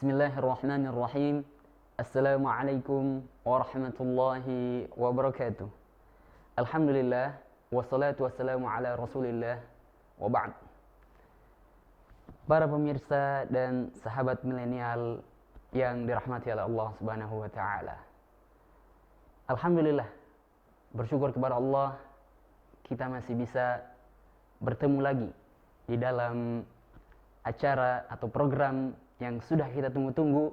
Bismillahirrahmanirrahim. Assalamualaikum warahmatullahi wabarakatuh. Alhamdulillah, wassalatu wassalamu ala rasulillah, wa ba'd. Para pemirsa dan sahabat milenial yang dirahmati oleh Allah subhanahu wa ta'ala, Alhamdulillah, bersyukur kepada Allah kita masih bisa bertemu lagi di dalam acara atau program yang sudah kita tunggu-tunggu,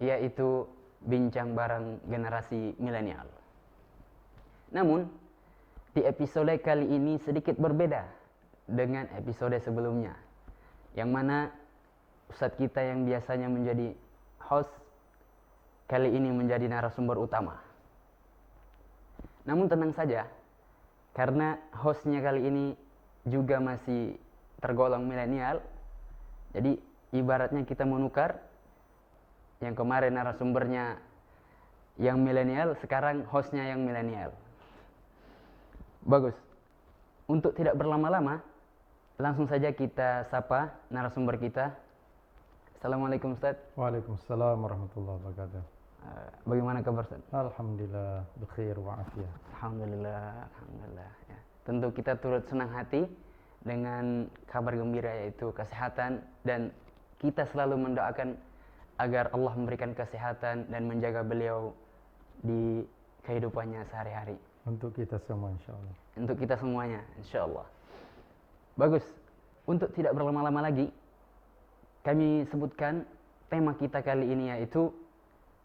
yaitu Bincang Bareng Generasi Milenial. Namun, di episode kali ini sedikit berbeda dengan episode sebelumnya, yang mana Ustadz kita yang biasanya menjadi host, kali ini menjadi narasumber utama. Namun tenang saja, karena hostnya kali ini juga masih tergolong milenial, jadi ibaratnya kita menukar, yang kemarin narasumbernya yang milenial, sekarang hostnya yang milenial. Bagus. Untuk tidak berlama-lama, langsung saja kita sapa narasumber kita. Assalamualaikum Ustaz. Waalaikumsalam warahmatullahi wabarakatuh. Bagaimana kabar Ustaz? Alhamdulillah, bikhair wa afiyah. Alhamdulillah, alhamdulillah. Ya. Tentu kita turut senang hati dengan kabar gembira, yaitu kesehatan, dan kita selalu mendoakan agar Allah memberikan kesehatan dan menjaga beliau di kehidupannya sehari-hari. Untuk kita semua insyaAllah. Untuk kita semuanya insyaAllah. Bagus. Untuk tidak berlama-lama lagi, kami sebutkan tema kita kali ini, yaitu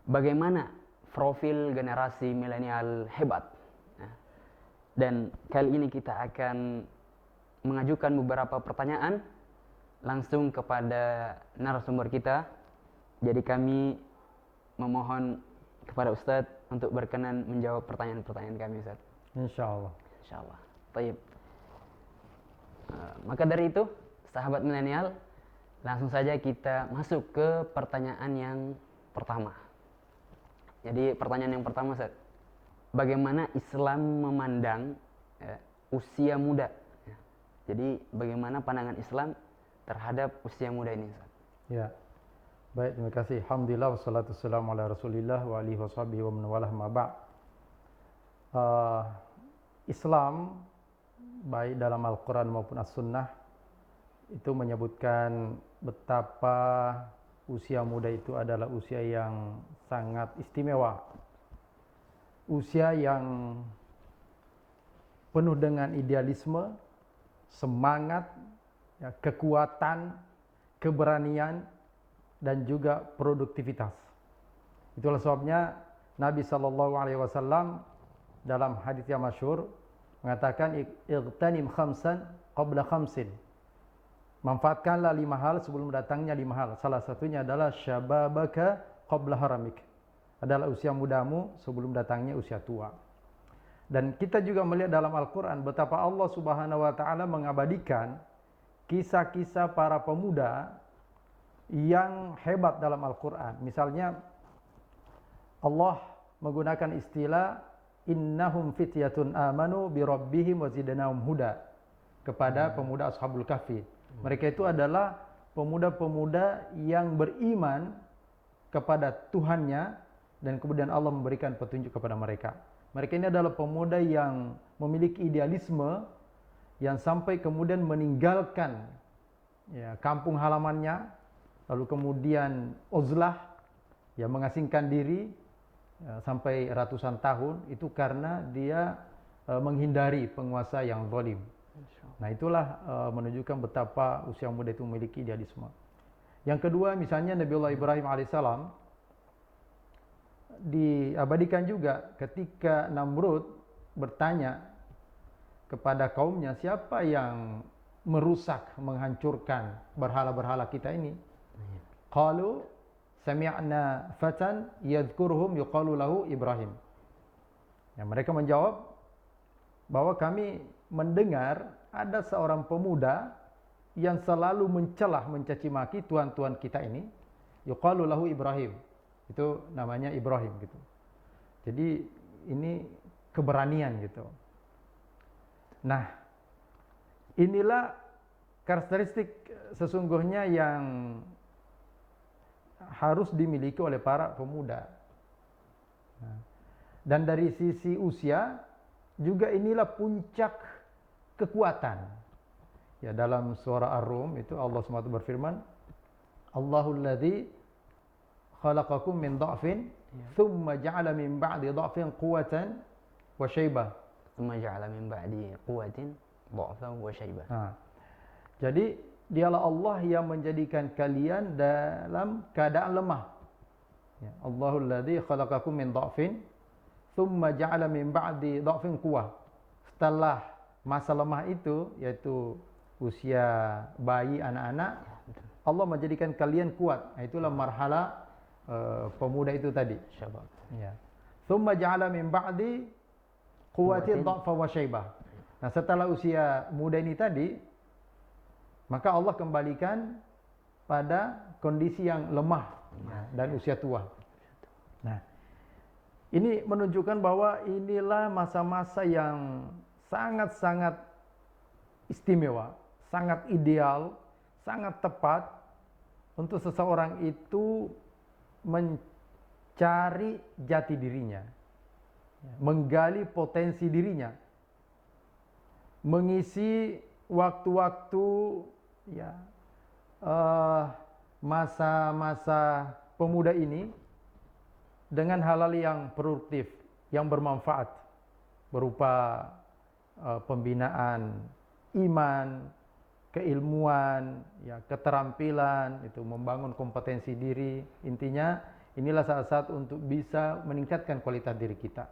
bagaimana profil generasi milenial hebat. Nah, dan kali ini kita akan mengajukan beberapa pertanyaan langsung kepada narasumber kita. Jadi kami memohon kepada Ustadz untuk berkenan menjawab pertanyaan-pertanyaan kami, Ustadz. Insyaallah. Insyaallah. Baik. Maka dari itu, sahabat milenial, langsung saja kita masuk ke pertanyaan yang pertama. Jadi pertanyaan yang pertama, Ustadz, bagaimana Islam memandang usia muda? Jadi bagaimana pandangan Islam terhadap usia muda ini, Ustaz? Ya. Baik, terima kasih. Alhamdulillah wassalatu wassalamu ala Rasulillah wa alihi washabihi wa man walah ma ba'. Islam baik dalam Al-Qur'an maupun As-Sunnah itu menyebutkan betapa usia muda itu adalah usia yang sangat istimewa. Usia yang penuh dengan idealisme, semangat, ya, kekuatan, keberanian, dan juga produktivitas. Itulah sebabnya Nabi SAW dalam hadis yang masyhur mengatakan, "Ightanim khamsan qabla khamsin." Manfaatkanlah 5 hal sebelum datangnya 5 hal. Salah satunya adalah syababaka qabla haramik. Adalah usia mudamu sebelum datangnya usia tua. Dan kita juga melihat dalam Al-Quran betapa Allah Subhanahu wa ta'ala mengabadikan kisah-kisah para pemuda yang hebat dalam Al-Quran. Misalnya Allah menggunakan istilah innahum fityatun amanu bi rabbihim wa zidnahum huda kepada pemuda Ashabul Kahfi. Mereka itu adalah pemuda-pemuda yang beriman kepada Tuhannya dan kemudian Allah memberikan petunjuk kepada mereka. Mereka ini adalah pemuda yang memiliki idealisme, yang sampai kemudian meninggalkan kampung halamannya, lalu kemudian uzlah, mengasingkan diri sampai ratusan tahun, itu karena dia menghindari penguasa yang zalim. Nah, itulah menunjukkan betapa usia muda itu memiliki idealisme. Yang kedua, misalnya Nabiullah Ibrahim alaihissalam diabadikan juga ketika Namrud bertanya kepada kaumnya, siapa yang merusak, menghancurkan berhala-berhala kita ini? Qalu sami'na fatan yadhkuruhum yuqalu lahu Ibrahim. Ya, mereka menjawab bahwa kami mendengar ada seorang pemuda yang selalu mencelah, mencaci maki tuan-tuan kita ini, yuqalu lahu Ibrahim. Itu namanya Ibrahim gitu. Jadi ini keberanian gitu. Nah, inilah karakteristik sesungguhnya yang harus dimiliki oleh para pemuda. Nah, dan dari sisi usia juga inilah puncak kekuatan. Ya, dalam surah Ar-Rum itu Allah SWT berfirman, Allahul ladzi khalaqakum min dha'fin thumma ja'ala min ba'di dha'fin quwwatan wa syaibah. Tsumma ja'ala min ba'di quwwatin dha'fan wa syaibah. Nah, jadi dialah Allah yang menjadikan kalian dalam keadaan lemah. Ya, Allahul ladzi khalaqakum min dha'fin thumma ja'ala min ba'di dha'fin quwwah. Setelah masa lemah itu, yaitu usia bayi, anak-anak, Allah menjadikan kalian kuat. Itulah marhala pemuda itu tadi. Syabab. Ya. Thumma ja'ala min ba'di quwwatin dha'fa wa syaibah. Nah, setelah usia muda ini tadi, maka Allah kembalikan pada kondisi yang lemah dan usia tua. Nah, ini menunjukkan bahwa inilah masa-masa yang sangat-sangat istimewa, sangat ideal, sangat tepat untuk seseorang itu mencari jati dirinya, menggali potensi dirinya, mengisi waktu-waktu ya masa-masa pemuda ini dengan hal-hal yang produktif, yang bermanfaat, berupa pembinaan iman, keilmuan, ya, keterampilan, itu membangun kompetensi diri. Intinya inilah saat-saat untuk bisa meningkatkan kualitas diri kita.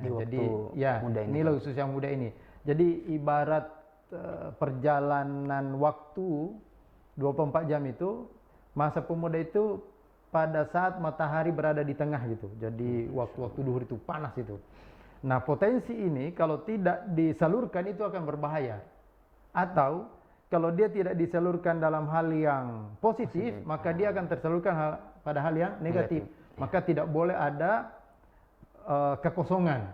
Nah, jadi ya, inilah khusus yang muda ini. Jadi ibarat perjalanan waktu 24 jam itu, masa pemuda itu pada saat matahari berada di tengah gitu. Jadi waktu-waktu duhur itu panas itu. Nah, potensi ini kalau tidak disalurkan itu akan berbahaya. Atau kalau dia tidak disalurkan dalam hal yang positif, maka dia akan tersalurkan pada hal yang negatif. Maka tidak boleh ada kekosongan.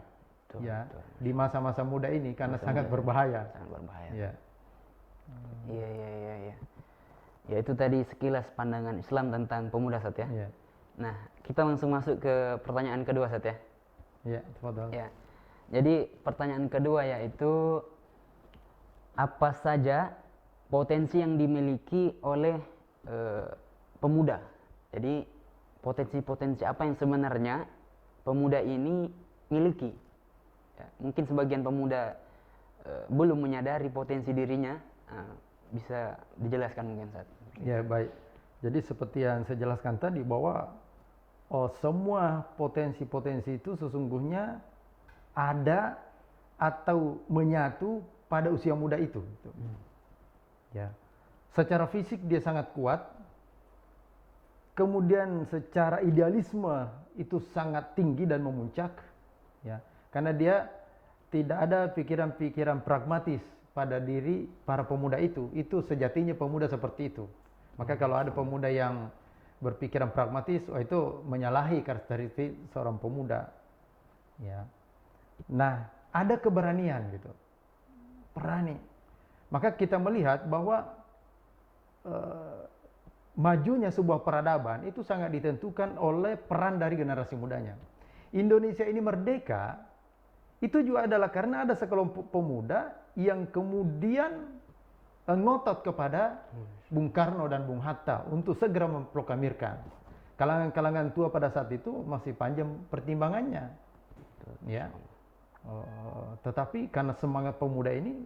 Betul, ya, betul. Di masa-masa muda ini karena sangat berbahaya. Sangat berbahaya. Ya. Iya. Ya, itu tadi sekilas pandangan Islam tentang pemuda, Ustaz ya. Ya. Nah, kita langsung masuk ke pertanyaan kedua, Ustaz ya. Ya, tafadhol. Ya. Jadi pertanyaan kedua yaitu apa saja potensi yang dimiliki oleh pemuda. Jadi potensi-potensi apa yang sebenarnya pemuda ini miliki. Ya, mungkin sebagian pemuda belum menyadari potensi dirinya. Bisa dijelaskan mungkin, Ustaz? Ya, baik. Jadi seperti yang saya jelaskan tadi bahwa semua potensi-potensi itu sesungguhnya ada atau menyatu pada usia muda itu. Ya. Secara fisik dia sangat kuat. Kemudian secara idealisme itu sangat tinggi dan memuncak. Ya. Karena dia tidak ada pikiran-pikiran pragmatis pada diri para pemuda itu sejatinya pemuda seperti itu. Maka kalau ada pemuda yang berpikiran pragmatis, itu menyalahi karakteristik seorang pemuda. Ya. Nah, ada keberanian gitu, berani. Maka kita melihat bahwa majunya sebuah peradaban itu sangat ditentukan oleh peran dari generasi mudanya. Indonesia ini merdeka itu juga adalah karena ada sekelompok pemuda yang kemudian ngotot kepada Bung Karno dan Bung Hatta untuk segera memproklamirkan. Kalangan-kalangan tua pada saat itu masih panjang pertimbangannya, ya. Tetapi karena semangat pemuda ini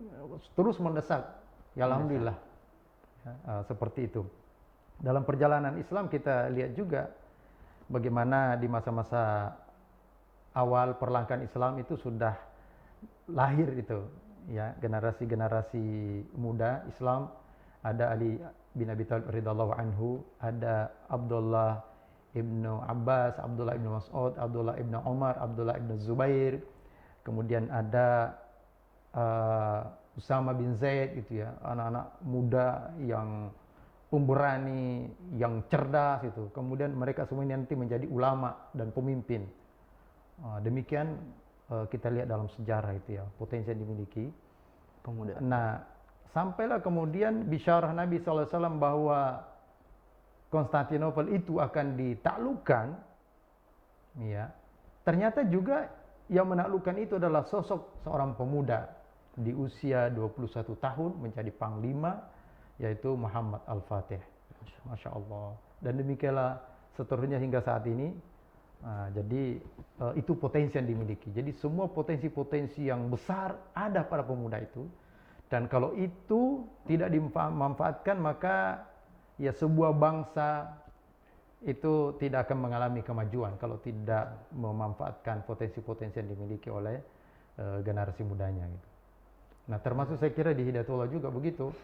terus mendesak, ya alhamdulillah, ya, seperti itu. Dalam perjalanan Islam kita lihat juga bagaimana di masa-masa awal perlangkaan Islam itu sudah lahir itu, ya, generasi-generasi muda Islam. Ada Ali bin Abi Thalib radhiyallahu anhu, ada Abdullah ibnu Abbas, Abdullah ibnu Mas'ud, Abdullah ibnu Umar, Abdullah ibnu Zubair. Kemudian ada Usama bin Zaid gitu ya, anak-anak muda yang pemberani, yang cerdas itu. Kemudian mereka semua nanti menjadi ulama dan pemimpin. Demikian kita lihat dalam sejarah itu ya, potensi yang dimiliki pemuda. Nah, sampailah kemudian bisyarah Nabi SAW bahwa Konstantinopel itu akan ditaklukkan, ya, ternyata juga yang menaklukkan itu adalah sosok seorang pemuda di usia 21 tahun menjadi panglima, yaitu Muhammad Al-Fatih. Masya Allah. Dan demikianlah seterusnya hingga saat ini. Jadi itu potensi yang dimiliki. Jadi semua potensi-potensi yang besar ada pada pemuda itu. Dan kalau itu tidak dimanfaatkan, maka ya sebuah bangsa itu tidak akan mengalami kemajuan kalau tidak memanfaatkan potensi-potensi yang dimiliki oleh generasi mudanya gitu. Nah, termasuk saya kira di Hidayatullah juga begitu.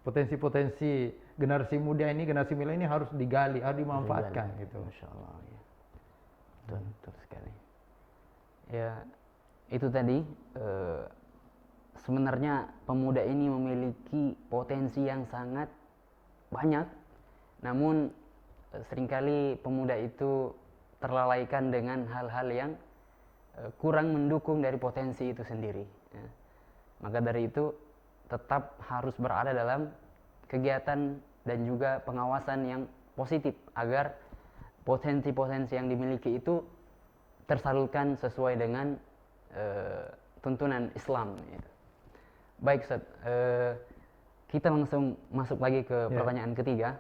Potensi-potensi generasi muda ini, generasi milenial ini harus digali, harus dimanfaatkan gitu. Masya Allah, ya. Betul sekali. Ya, itu tadi sebenarnya pemuda ini memiliki potensi yang sangat banyak, namun seringkali pemuda itu terlalaikan dengan hal-hal yang kurang mendukung dari potensi itu sendiri. Ya. Maka dari itu tetap harus berada dalam kegiatan dan juga pengawasan yang positif agar potensi-potensi yang dimiliki itu tersalurkan sesuai dengan tuntunan Islam. Gitu. Baik, Ustaz. Kita langsung masuk lagi ke pertanyaan ketiga.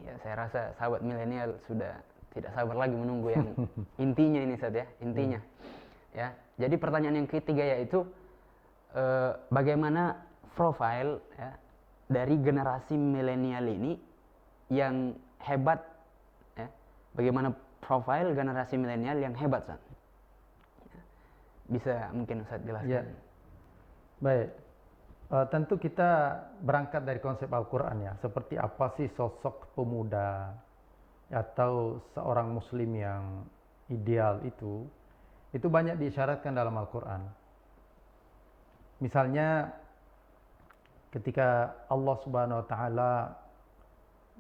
Ya, saya rasa sahabat milenial sudah tidak sabar lagi menunggu yang intinya ini, Ustaz, ya. Intinya. Ya. Jadi pertanyaan yang ketiga yaitu bagaimana profil, ya, dari generasi milenial ini yang hebat, ya. Bagaimana profil generasi milenial yang hebat, Ustaz? Ya. Bisa mungkin Ustaz jelaskan. Ya. Baik. Tentu kita berangkat dari konsep Al-Quran, ya. Seperti apa sih sosok pemuda atau seorang muslim yang ideal itu banyak diisyaratkan dalam Al-Quran. Misalnya ketika Allah Subhanahu wa taala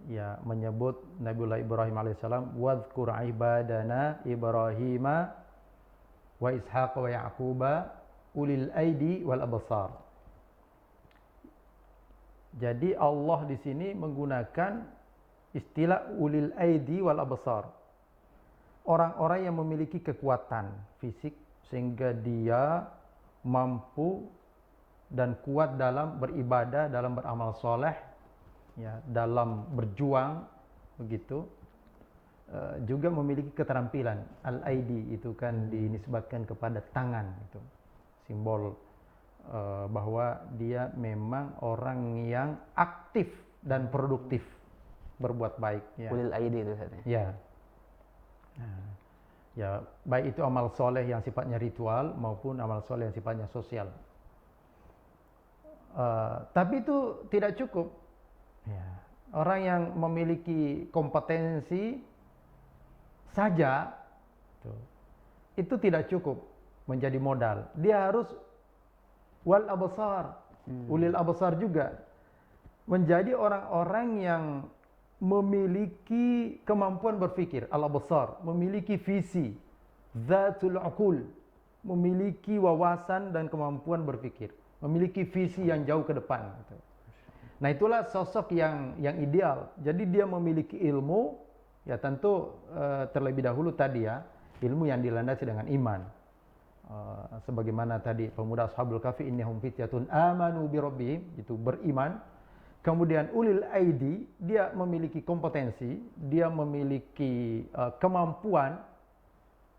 ya menyebut Nabiullah Ibrahim alaihissalam, wadhkur ibadana Ibrahima wa Ishaq wa Yaquba ulil aidi wal absar. Jadi Allah di sini menggunakan istilah ulil aidi wal absar. Orang-orang yang memiliki kekuatan fisik sehingga dia mampu dan kuat dalam beribadah, dalam beramal soleh, ya, dalam berjuang, begitu. Juga memiliki keterampilan. Al-aidi itu kan dinisbatkan kepada tangan, itu simbol bahwa dia memang orang yang aktif dan produktif berbuat baik. Ya. Ulil aidi itu, Ustaz, ya. Ya. Nah, ya, baik itu amal soleh yang sifatnya ritual maupun amal soleh yang sifatnya sosial. Tapi itu tidak cukup. Ya. Orang yang memiliki kompetensi saja itu tidak cukup menjadi modal. Dia harus wal absar, ulil absar juga, menjadi orang-orang yang memiliki kemampuan berpikir, al-absar, memiliki visi, zatul uqul, memiliki wawasan dan kemampuan berpikir, memiliki visi yang jauh ke depan. Nah, itulah sosok yang ideal. Jadi dia memiliki ilmu, ya tentu terlebih dahulu tadi, ya, ilmu yang dilandasi dengan iman. Sebagaimana tadi pemuda Ashabul Kahfi, innahum fityatun amanu bi rabbihim, itu beriman. Kemudian ulil aidi, dia memiliki kompetensi, dia memiliki kemampuan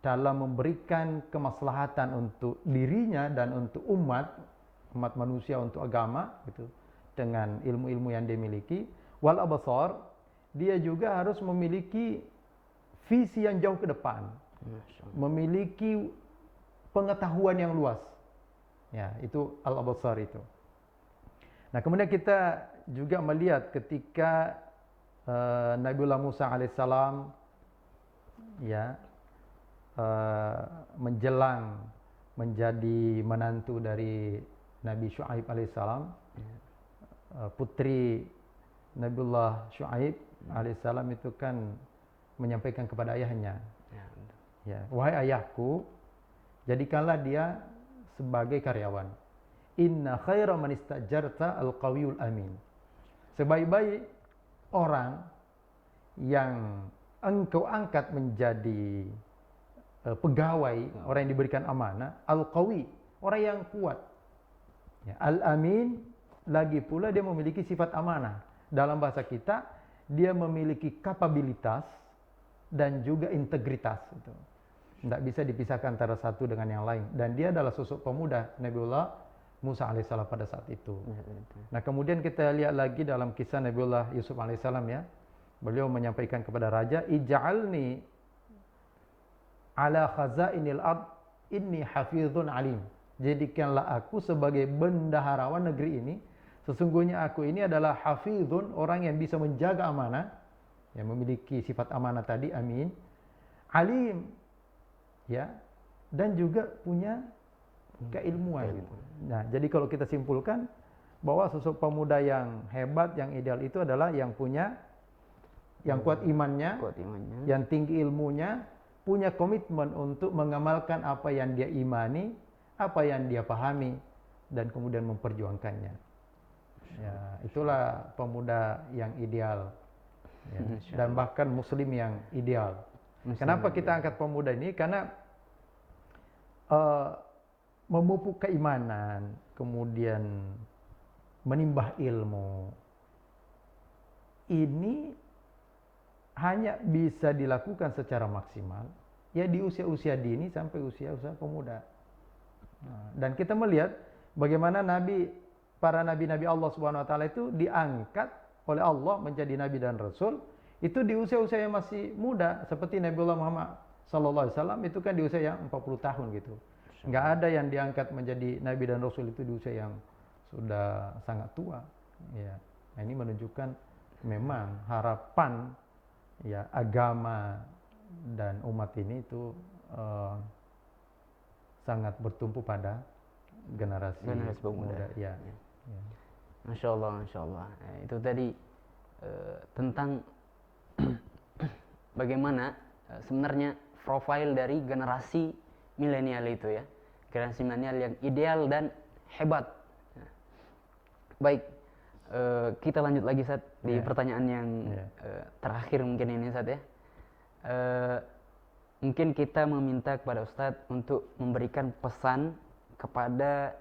dalam memberikan kemaslahatan untuk dirinya dan untuk umat manusia, untuk agama, gitu, dengan ilmu-ilmu yang dia miliki. Wal absar, dia juga harus memiliki visi yang jauh ke depan, memiliki pengetahuan yang luas. Ya, itu al-absar itu. Nah, kemudian kita juga melihat ketika Nabiullah Musa alaihissalam, ya, menjelang menjadi menantu dari Nabi Syuaib alaihissalam, putri Nabiullah Syuaib alaihissalam itu kan menyampaikan kepada ayahnya, ya, wahai ayahku, jadikanlah dia sebagai karyawan. Inna khaira man istajarta al-qawiyul amin. Sebaik-baik orang yang engkau angkat menjadi pegawai, orang yang diberikan amanah, al-qawi, orang yang kuat. Ya, al-amin, lagi pula dia memiliki sifat amanah. Dalam bahasa kita, dia memiliki kapabilitas dan juga integritas. Tidak bisa dipisahkan antara satu dengan yang lain. Dan dia adalah sosok pemuda Nabiullah Musa alaihissalam pada saat itu. Nah, kemudian kita lihat lagi dalam kisah Nabiullah Yusuf alaihissalam ya. Beliau menyampaikan kepada raja, ij'alni ala khazainil ard inni hafizun alim. Jadikanlah aku sebagai bendaharawan negeri ini. Sesungguhnya aku ini adalah hafizun, orang yang bisa menjaga amanah, yang memiliki sifat amanah tadi, amin. Alim, ya, dan juga punya keilmuan gitu. Nah, jadi kalau kita simpulkan bahwa sosok pemuda yang hebat, yang ideal itu adalah yang punya, yang kuat imannya, yang tinggi ilmunya, punya komitmen untuk mengamalkan apa yang dia imani, apa yang dia pahami, dan kemudian memperjuangkannya. Ya, itulah pemuda yang ideal, ya, dan bahkan muslim yang ideal. Kenapa kita angkat pemuda ini? Karena memupuk keimanan, kemudian menimba ilmu, ini hanya bisa dilakukan secara maksimal ya di usia-usia dini sampai usia-usia pemuda. Nah, dan kita melihat bagaimana para nabi-nabi Allah Subhanahu wa taala itu diangkat oleh Allah menjadi nabi dan rasul itu di usia-usia yang masih muda, seperti Nabiullah Muhammad sallallahu alaihi wasallam itu kan di usia yang 40 tahun gitu. Nggak ada yang diangkat menjadi nabi dan rasul itu di usia yang sudah sangat tua. Ya. Nah, ini menunjukkan memang harapan ya agama dan umat ini itu sangat bertumpu pada generasi pemuda. Ya. Ya. Masya Allah, Masya Allah. Itu tadi tentang bagaimana sebenarnya profil dari generasi milenial itu ya. Generasi milenial yang ideal dan hebat. Baik, kita lanjut lagi Ustaz di pertanyaan yang terakhir mungkin ini Ustaz ya. Mungkin kita meminta kepada Ustadz untuk memberikan pesan kepada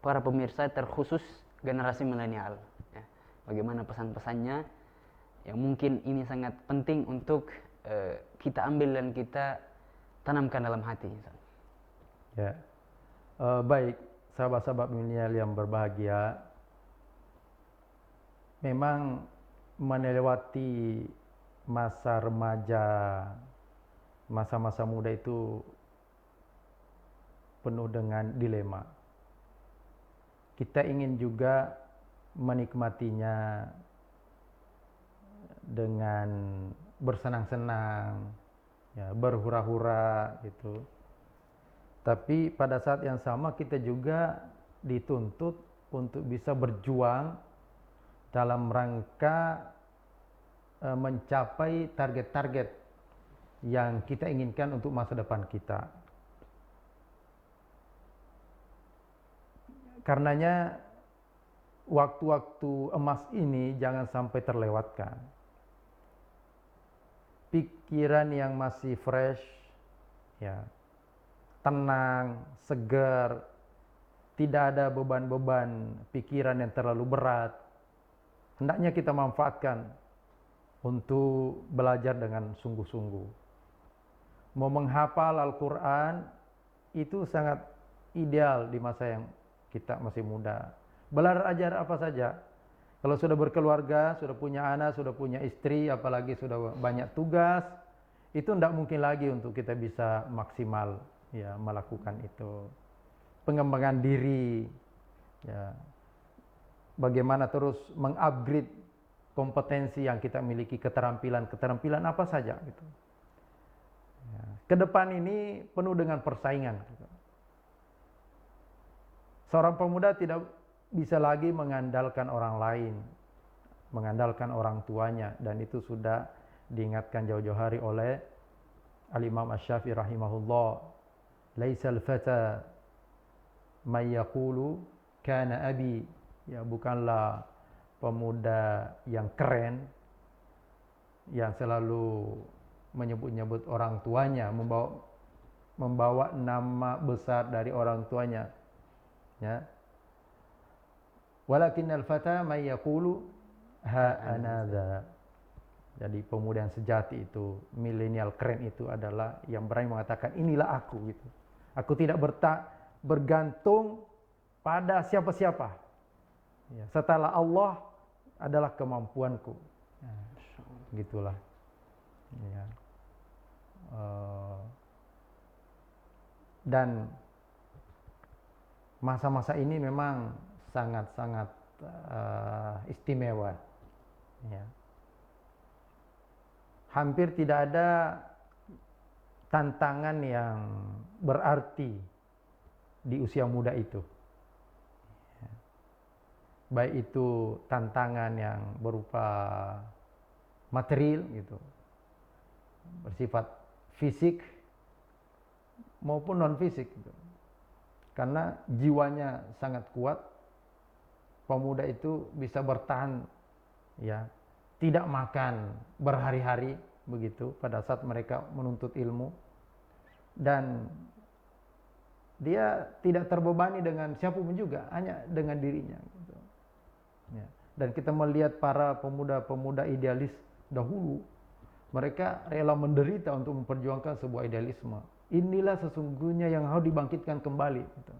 para pemirsa terkhusus generasi milenial. Ya. Bagaimana pesan-pesannya yang mungkin ini sangat penting untuk kita ambil dan kita tanamkan dalam hati. Ya, baik sahabat-sahabat milenial yang berbahagia, memang melewati masa remaja, masa-masa muda itu penuh dengan dilema. Kita ingin juga menikmatinya dengan bersenang-senang, ya, berhura-hura gitu. Tapi pada saat yang sama kita juga dituntut untuk bisa berjuang dalam rangka mencapai target-target yang kita inginkan untuk masa depan kita. Karenanya waktu-waktu emas ini jangan sampai terlewatkan. Pikiran yang masih fresh, ya, tenang, segar, tidak ada beban-beban pikiran yang terlalu berat. Hendaknya kita manfaatkan untuk belajar dengan sungguh-sungguh. Mau menghafal Al-Quran itu sangat ideal di masa yang kita masih muda. Belajar apa saja. Kalau sudah berkeluarga, sudah punya anak, sudah punya istri, apalagi sudah banyak tugas, itu tidak mungkin lagi untuk kita bisa maksimal ya melakukan itu. Pengembangan diri, ya, bagaimana terus mengupgrade kompetensi yang kita miliki, keterampilan apa saja gitu. Ya. Kedepan ini penuh dengan persaingan. Gitu. Seorang pemuda tidak bisa lagi mengandalkan orang lain, mengandalkan orang tuanya, dan itu sudah diingatkan jauh-jauh hari oleh Al-Imam Asy-Syafi'i rahimahullah. Laisal fata may yaqulu kana abi. Ya, bukanlah pemuda yang keren yang selalu menyebut-nyebut orang tuanya, membawa nama besar dari orang tuanya, ya. Walakinnal fata may yaqulu ha anadha. Jadi pemuda yang sejati itu, milenial keren itu adalah yang berani mengatakan inilah aku gitu. Aku tidak bergantung pada siapa-siapa. Ya, setelah Allah adalah kemampuanku. Ya, gitulah. Ya. Dan masa-masa ini memang sangat-sangat istimewa. Ya. Hampir tidak ada tantangan yang berarti di usia muda itu. Ya. Baik itu tantangan yang berupa material gitu, bersifat fisik maupun non fisik gitu. Karena jiwanya sangat kuat, pemuda itu bisa bertahan, ya, tidak makan berhari-hari begitu pada saat mereka menuntut ilmu, dan dia tidak terbebani dengan siapapun juga, hanya dengan dirinya gitu. Ya. Dan kita melihat para pemuda-pemuda idealis dahulu, mereka rela menderita untuk memperjuangkan sebuah idealisme. Inilah sesungguhnya yang harus dibangkitkan kembali gitu.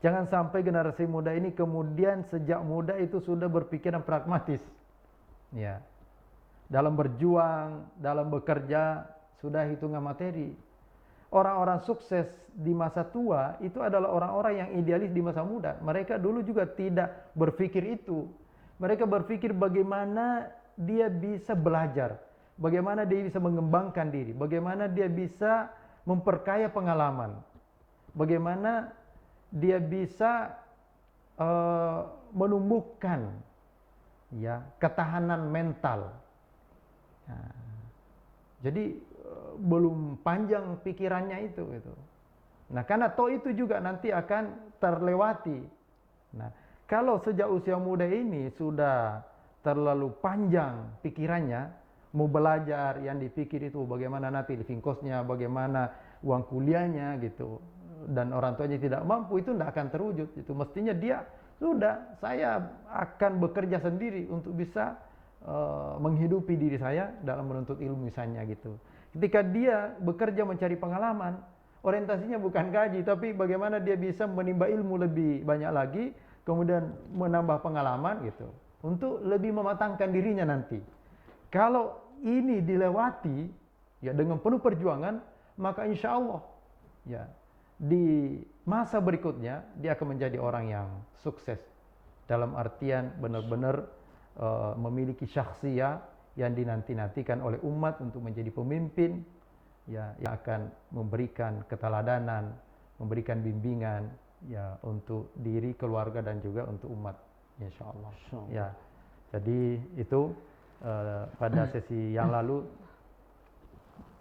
Jangan sampai generasi muda ini kemudian sejak muda itu sudah berpikiran pragmatis. Ya. Dalam berjuang, dalam bekerja sudah hitungan materi. Orang-orang sukses di masa tua itu adalah orang-orang yang idealis di masa muda. Mereka dulu juga tidak berpikir itu. Mereka berpikir bagaimana dia bisa belajar, bagaimana dia bisa mengembangkan diri, bagaimana dia bisa memperkaya pengalaman, bagaimana dia bisa menumbuhkan, ya, ketahanan mental. Nah, jadi belum panjang pikirannya itu gitu. Nah, karena toh itu juga nanti akan terlewati. Nah, kalau sejak usia muda ini sudah terlalu panjang pikirannya, mau belajar yang dipikir itu bagaimana nanti living cost-nya, bagaimana uang kuliahnya gitu, dan orang tuanya tidak mampu, itu tidak akan terwujud. Itu mestinya dia sudah, saya akan bekerja sendiri untuk bisa menghidupi diri saya dalam menuntut ilmu misalnya gitu. Ketika dia bekerja mencari pengalaman, orientasinya bukan gaji, tapi bagaimana dia bisa menimba ilmu lebih banyak lagi, kemudian menambah pengalaman gitu, untuk lebih mematangkan dirinya nanti. Kalau ini dilewati, ya, dengan penuh perjuangan, maka insya Allah, ya, di masa berikutnya dia akan menjadi orang yang sukses, dalam artian benar-benar memiliki syakhsiyah yang dinanti-nantikan oleh umat untuk menjadi pemimpin, ya, yang akan memberikan keteladanan, memberikan bimbingan, ya, untuk diri, keluarga, dan juga untuk umat, insyaallah. Ya, jadi itu pada sesi yang lalu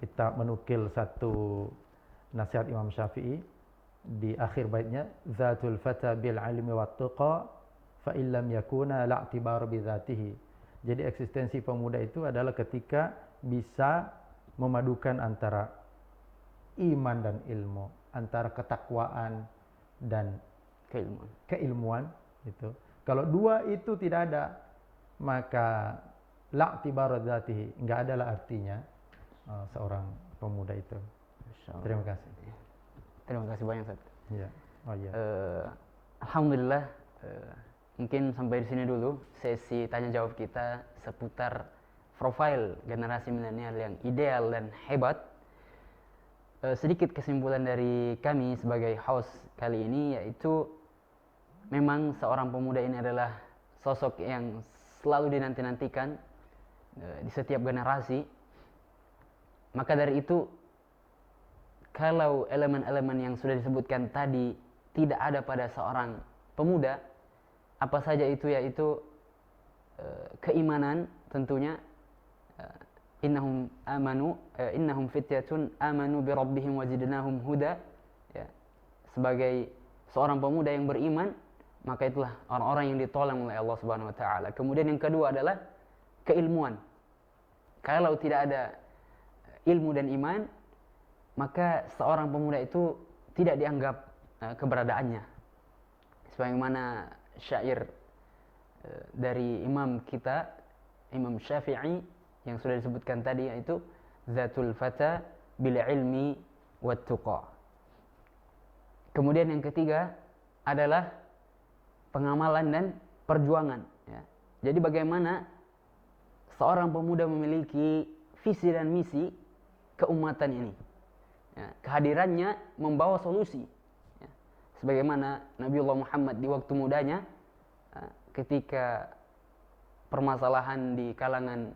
kita menukil satu nasihat Imam Syafi'i di akhir baitnya, zatul fata bil ilmi wat tuqa fa illam yakuna la'tibar bi dzatihi. Jadi eksistensi pemuda itu adalah ketika bisa memadukan antara iman dan ilmu, antara ketakwaan dan keilmuan itu. Kalau dua itu tidak ada, maka la'tibar dzatihi, enggak adalah artinya seorang pemuda itu. Terima kasih. Terima kasih banyak, Ustaz. Ya. Oh iya. Alhamdulillah, mungkin sampai di sini dulu sesi tanya jawab kita seputar profil generasi milenial yang ideal dan hebat. Sedikit kesimpulan dari kami sebagai host kali ini, yaitu memang seorang pemuda ini adalah sosok yang selalu dinanti-nantikan di setiap generasi. Maka dari itu, kalau elemen-elemen yang sudah disebutkan tadi tidak ada pada seorang pemuda, apa saja itu, yaitu keimanan tentunya, innahum fityatun amanu bi rabbihim wazidnahum huda, ya. Sebagai seorang pemuda yang beriman, maka itulah orang-orang yang ditolong oleh Allah Subhanahu wa taala. Kemudian yang kedua adalah keilmuan. Kalau tidak ada ilmu dan iman, maka seorang pemuda itu tidak dianggap keberadaannya. Sebagaimana syair dari imam kita, Imam Syafi'i, yang sudah disebutkan tadi, yaitu zatul fata bil ilmi wat tuqa. Kemudian yang ketiga adalah pengamalan dan perjuangan, ya. Jadi bagaimana seorang pemuda memiliki visi dan misi keumatan ini, ya. Kehadirannya membawa solusi, ya. Sebagaimana Nabiullah Muhammad di waktu mudanya, ketika permasalahan di kalangan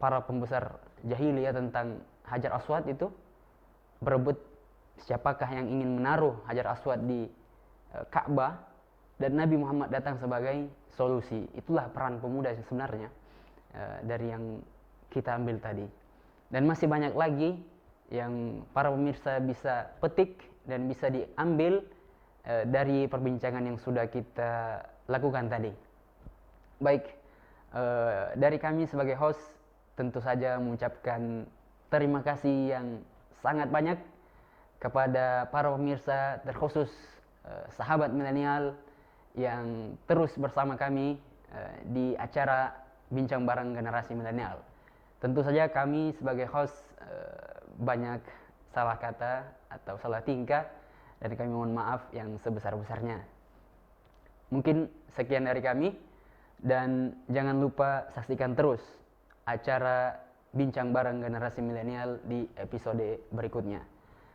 para pembesar jahiliyah tentang Hajar Aswad itu, berebut siapakah yang ingin menaruh Hajar Aswad di Ka'bah, dan Nabi Muhammad datang sebagai solusi. Itulah peran pemuda sebenarnya dari yang kita ambil tadi. Dan masih banyak lagi yang para pemirsa bisa petik dan bisa diambil dari perbincangan yang sudah kita lakukan tadi. Baik, dari kami sebagai host tentu saja mengucapkan terima kasih yang sangat banyak kepada para pemirsa, terkhusus sahabat milenial yang terus bersama kami di acara Bincang Bareng Generasi Milenial. Tentu saja kami sebagai host banyak salah kata atau salah tingkah, dan kami mohon maaf yang sebesar-besarnya. Mungkin sekian dari kami, dan jangan lupa saksikan terus acara Bincang Bareng Generasi Milenial di episode berikutnya.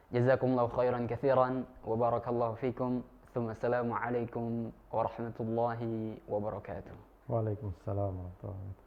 Jazakumullahu khairan katsiran wa barakallahu fikum. Assalamualaikum warahmatullahi wabarakatuh. Waalaikumsalam warahmatullahi wabarakatuh.